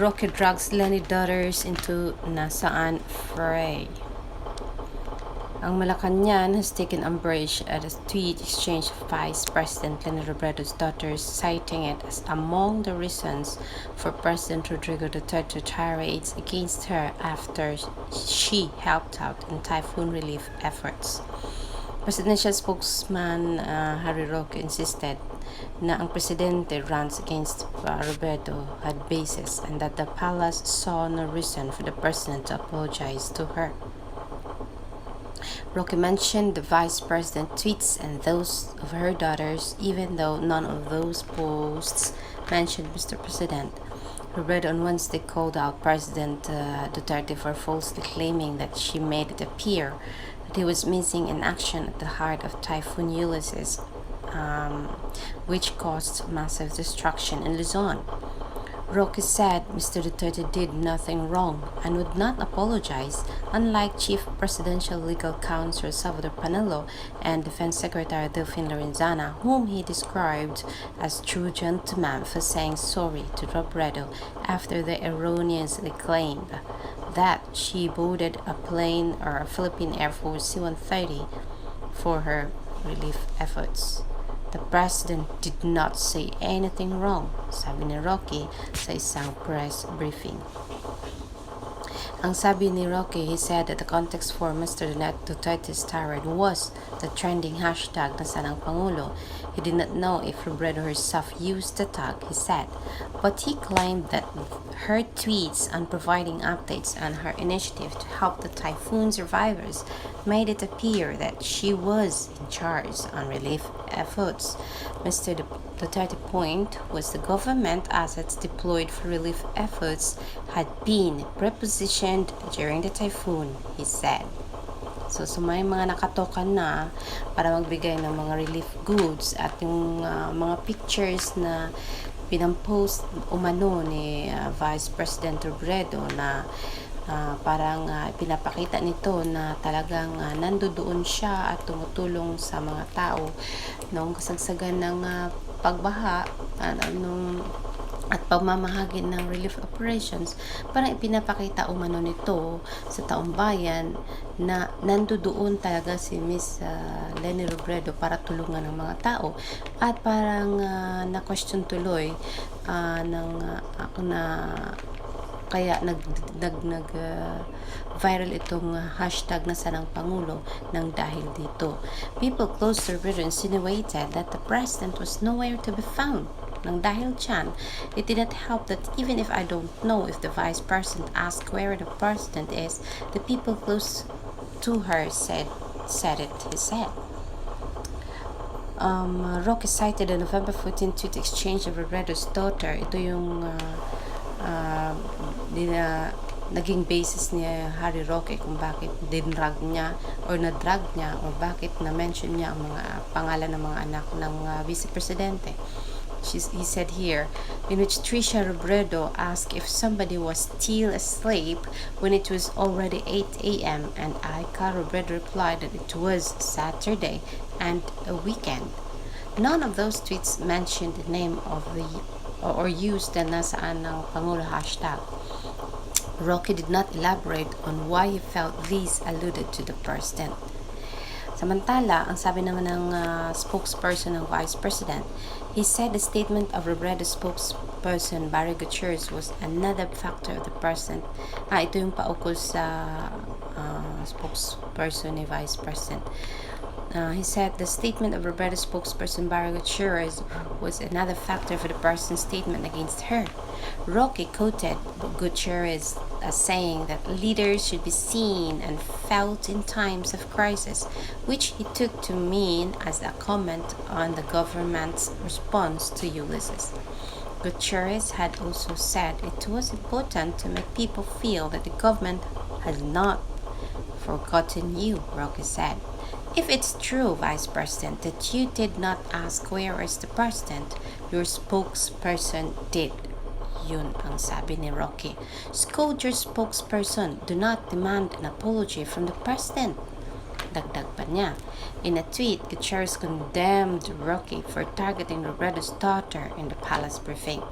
Roque drags Lenny daughters into nasaan fray. Ang Malacanang has taken umbrage at a tweet exchange of Vice President Robredo's daughters, citing it as among the reasons for President Rodrigo Duterte tirades against her after she helped out in typhoon relief efforts. Presidential spokesman Roque insisted na ang Presidente runs against Robredo had basis and that the palace saw no reason for the President to apologize to her. Roque mentioned the Vice President tweets and those of her daughters, even though none of those posts mentioned Mr. President. Robredo on Wednesday called out President Duterte for falsely claiming that she made it appear that he was missing in action at the heart of Typhoon Ulysses, which caused massive destruction in Luzon. Roque said Mr. Duterte did nothing wrong and would not apologize, unlike Chief Presidential Legal Counsel Sal Panelo and Defense Secretary Lorenza, whom he described as true gentlemen for saying sorry to Robredo after they erroneously claimed that she boarded a plane or a Philippine Air Force C-130 for her relief efforts. The President did not say anything wrong, sabi ni Roque sa isang press briefing. Ang sabi ni Roque, he said that the context for Mr. Duterte's tirade was the trending hashtag na sanang Pangulo. He did not know if Robredo herself used the tag, he said, but he claimed that her tweets on providing updates on her initiative to help the typhoon survivors made it appear that she was in charge on relief efforts. Mr. Duterte's point was the government assets deployed for relief efforts had been prepositioned during the typhoon, he said. So may mga nakatokan na para magbigay ng mga relief goods at yung mga pictures na pinampost umano ni Vice President Robredo na parang pinapakita nito na talagang nandoon siya at tumutulong sa mga tao noong kasagsagan ng pagbaha at pamamahagi ng relief operations. Parang ipinapakita umano nito sa taong bayan na nandoon talaga si Miss Lenny Robredo para tulungan ng mga tao at parang na-question tuloy kaya viral itong hashtag na sanang Pangulo ng dahil dito. People close to Robredo insinuated that the president was nowhere to be found. Nang dahil dyan, it did not help that even if I don't know if the vice president asked where the president is, the people close to her said it, he said. Roque cited the November 14 tweet exchange of Robredo's daughter. Ito yung naging basis ni Roque kung bakit dinrag niya or nadrag niya or bakit na-mention niya ang mga pangalan ng mga anak ng Vice Presidente. He said here, in which Tricia Robredo asked if somebody was still asleep when it was already 8 a.m. and Aika Robredo replied that it was Saturday and a weekend. None of those tweets mentioned the name of the or used the nasaan ng Pangulo hashtag. Roque did not elaborate on why he felt these alluded to the president. Samantala, ang sabi naman ng spokesperson ng Vice President, he said the statement of Robredo spokesperson Barry Gutierrez was another factor of the president. Ito yung paukol sa spokesperson ni Vice President. He said the statement of Robredo spokesperson Barry Gutierrez was another factor for the president's statement against her. Roque quoted Gutierrez as saying that leaders should be seen and felt in times of crisis, which he took to mean as a comment on the government's response to Ulysses. Gutierrez had also said it was important to make people feel that the government has not forgotten you, Roque said. If it's true, Vice President, that you did not ask where is the president, your spokesperson did. Yun ang sabi ni Roque. Scold your spokesperson. Do not demand an apology from the president. Dagdag pa niya. In a tweet, Gutierrez condemned Roque for targeting Robredo's daughter in the palace briefing.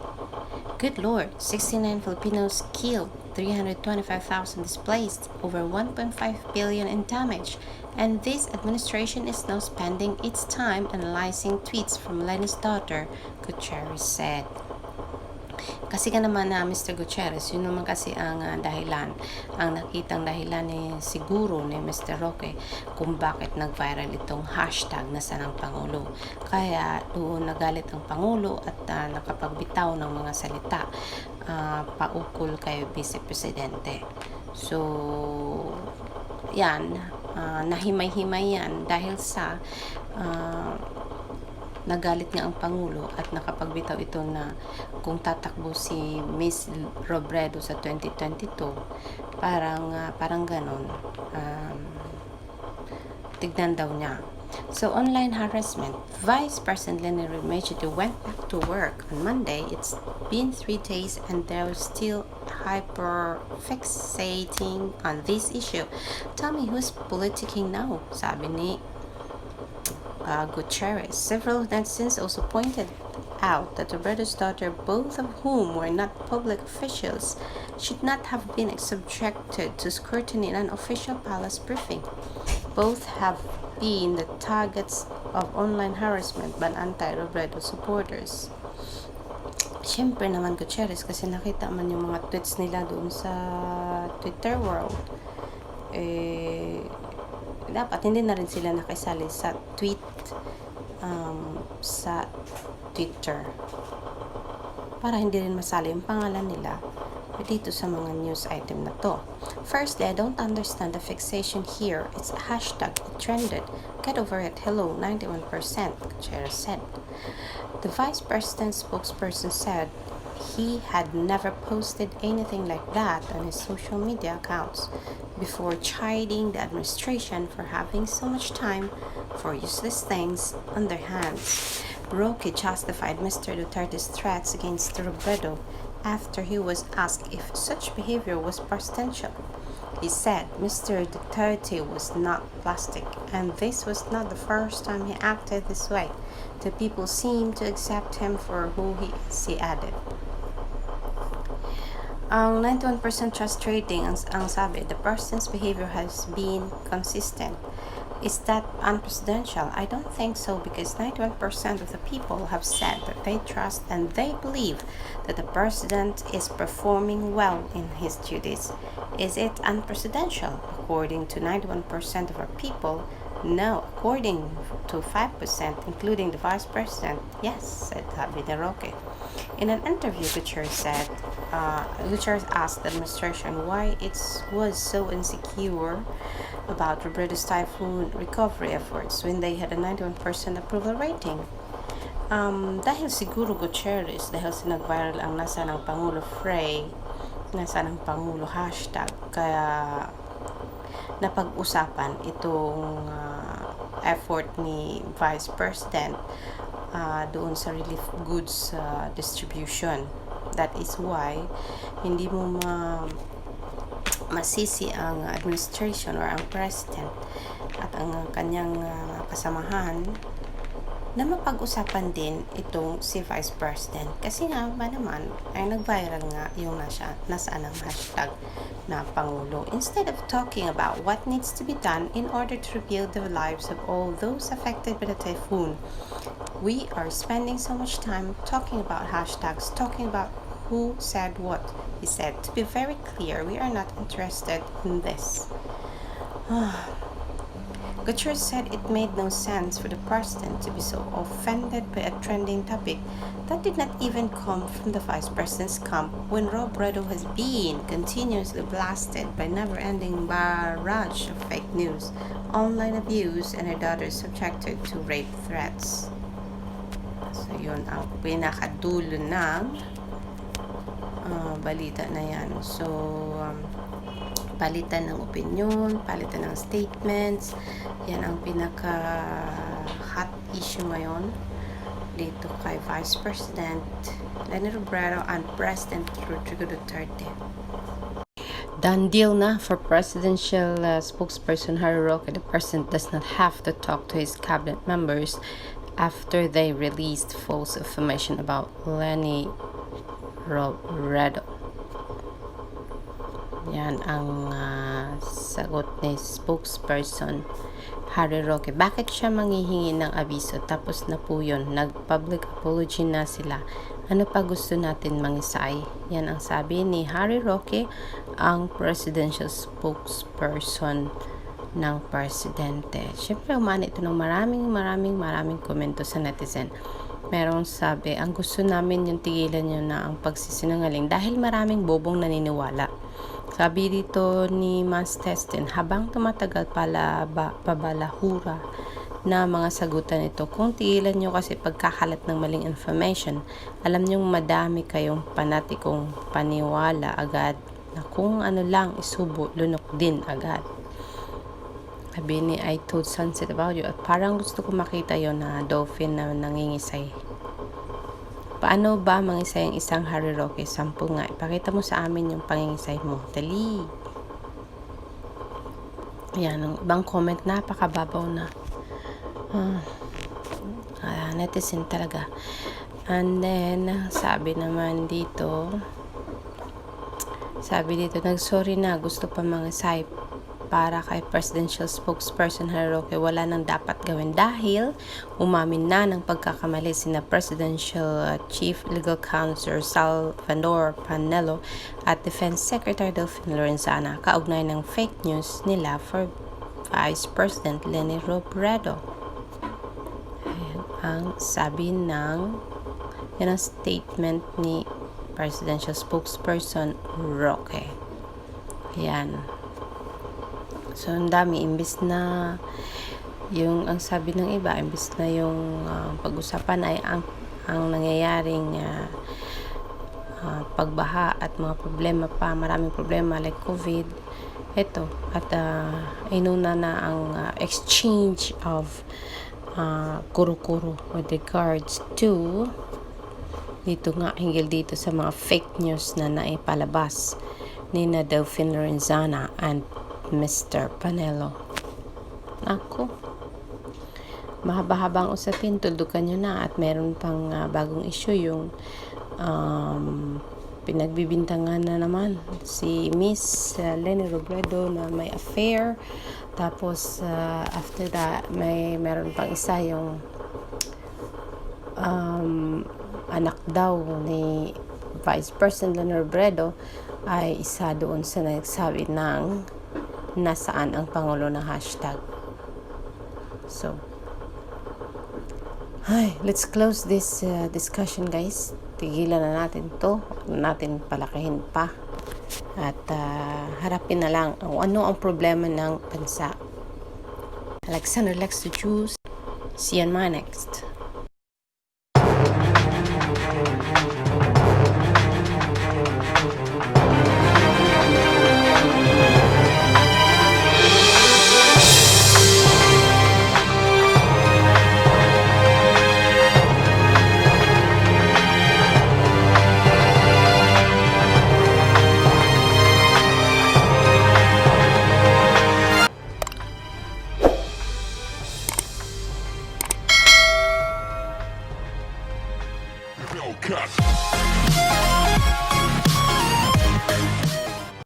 Good Lord, 69 Filipinos killed, 325,000 displaced, over 1.5 billion in damage, and this administration is now spending its time analyzing tweets from Lenin's daughter, Gutierrez said. Kasi ka naman na Mr. Gutierrez, yun naman kasi ang dahilan, ang nakitang dahilan siguro ni Mr. Roque kung bakit nag-viral itong hashtag na sanang Pangulo. Kaya doon nagalit ang Pangulo at nakapagbitaw ng mga salita paukol kay Vice Presidente. So, yan, nahimay-himay yan dahil sa nagalit nga ang Pangulo at nakapagbitaw ito na kung tatakbo si Miss Robredo sa 2022, parang ganon, tignan daw niya. So, online harassment. Vice President Robredo went back to work on Monday. It's been 3 days and they're still hyper-fixating on this issue. Tell me who's politicking now, sabi ni Gutierrez. Several netizens also pointed out that Robredo's daughter, both of whom were not public officials, should not have been subjected to scrutiny in an official palace briefing. Both have been the targets of online harassment by anti-Robredo supporters. Siyempre naman Gutierrez, kasi nakita man yung mga tweets nila doon sa Twitter world, dapat hindi na rin sila nakisali sa tweet sa Twitter para hindi rin masali yung pangalan nila dito sa mga news item na to. Firstly, I don't understand the fixation here. It's a hashtag. It trended. Get over it. Hello, 91%, Gutierrez said. The Vice President's spokesperson said he had never posted anything like that on his social media accounts before chiding the administration for having so much time for useless things on their hands. Roque justified Mr. Duterte's threats against Robredo after he was asked if such behavior was presidential. He said Mr. Duterte was not plastic, and this was not the first time he acted this way. The people seem to accept him for who he is, he added. Ang 91% trust rating, ang sabi, the president's behavior has been consistent. Is that unprecedented? I don't think so, because 91% of the people have said that they trust and they believe that the president is performing well in his duties. Is it unprecedented? According to 91% of our people, no. According to 5%, including the vice president, yes, said Roque. In an interview, Gutierrez asked the administration why it was so insecure about Robredo's typhoon recovery efforts when they had a 91% approval rating. Dahil siguro Gutierrez, dahil sinag-viral ang nasa ng Pangulo nasa ng Pangulo hashtag, kaya napag-usapan itong effort ni Vice President doon sa relief goods distribution. That is why hindi mo masisi ang administration or ang president at ang kanyang kasamahan na mapag-usapan din itong si Vice President. Kasi nga ba naman ay nag-viral nga yung nasaan ang hashtag na Pangulo. Instead of talking about what needs to be done in order to rebuild the lives of all those affected by the typhoon, we are spending so much time talking about hashtags, talking about who said what. He said, to be very clear, we are not interested in this. Gutierrez said it made no sense for the president to be so offended by a trending topic that did not even come from the vice president's camp when Robredo has been continuously blasted by never-ending barrage of fake news, online abuse, and her daughter subjected to rape threats. So yun ang pinakadulo ng balita na yan. So palitan ng opinion, palitan ng statements. Yan ang pinaka hot issue ngayon dito kay Vice President Robredo and President Rodrigo Duterte. Done deal na for presidential spokesperson Harry Roque. The president does not have to talk to his cabinet members after they released false information about Lenny Robredo. Yan ang sagot ni spokesperson Harry Roque. Bakit siya manghihingi ng abiso? Tapos na po yun. Nag-public apology na sila. Ano pa gusto natin mangisay? Yan ang sabi ni Harry Roque, ang presidential spokesperson ng Presidente. Siyempre, umani ito ng maraming komento sa netizen. Merong sabi, ang gusto namin yung tigilan nyo na ang pagsisinungaling dahil maraming bobong naniniwala. Sabi dito ni Mas Testin, habang tumatagal pabalahura na mga sagutan ito, kung tigilan nyo kasi pagkakalat ng maling information, alam nyo madami kayong panatikong paniwala agad na kung ano lang isubo, lunok din agad. Sabi ni I told sunset about you, at parang gusto ko makita yon na dolphin na nangingisay. Paano ba mangisay ang isang Harry Roque? Sample nga. Ipakita mo sa amin yung pangingisay mo. Dali. Yan, ang ibang comment, napakababaw na. Netizen talaga. And then, sabi dito, nagsorry na, gusto pa mangisay para kay presidential spokesperson Harry Roque, wala nang dapat gawin dahil umamin na ng pagkakamali sina presidential chief legal counsel Sal Panelo at defense secretary Lorenza kaugnay ng fake news nila for Vice President Robredo. Ayan, ang sabi yan ang statement ni presidential spokesperson Roque. Ayan. So, ang dami, imbis na yung, ang sabi ng iba, imbis na yung pag-usapan ay ang nangyayaring pagbaha at mga problema pa, maraming problema like COVID, ito, at inuna na ang exchange of kuro-kuro with regards to dito nga, hinggil dito sa mga fake news na naipalabas ni Lorenza and Mr. Panelo. Ako, mahaba-habang usapin, tuldukan nyo na, at meron pang bagong issue, yung pinagbibintangan na naman si Miss Lenny Robredo na may affair. Tapos after that, meron pang isa, yung anak daw ni Vice President Robredo ay isa doon sa nagsabi ng nasaan ang Pangulo na hashtag. So, let's close this discussion, guys. Tigilan na natin to, natin palakihin pa, at harapin na lang ano ang problema ng bansa. Alexander likes to choose. See you on my next.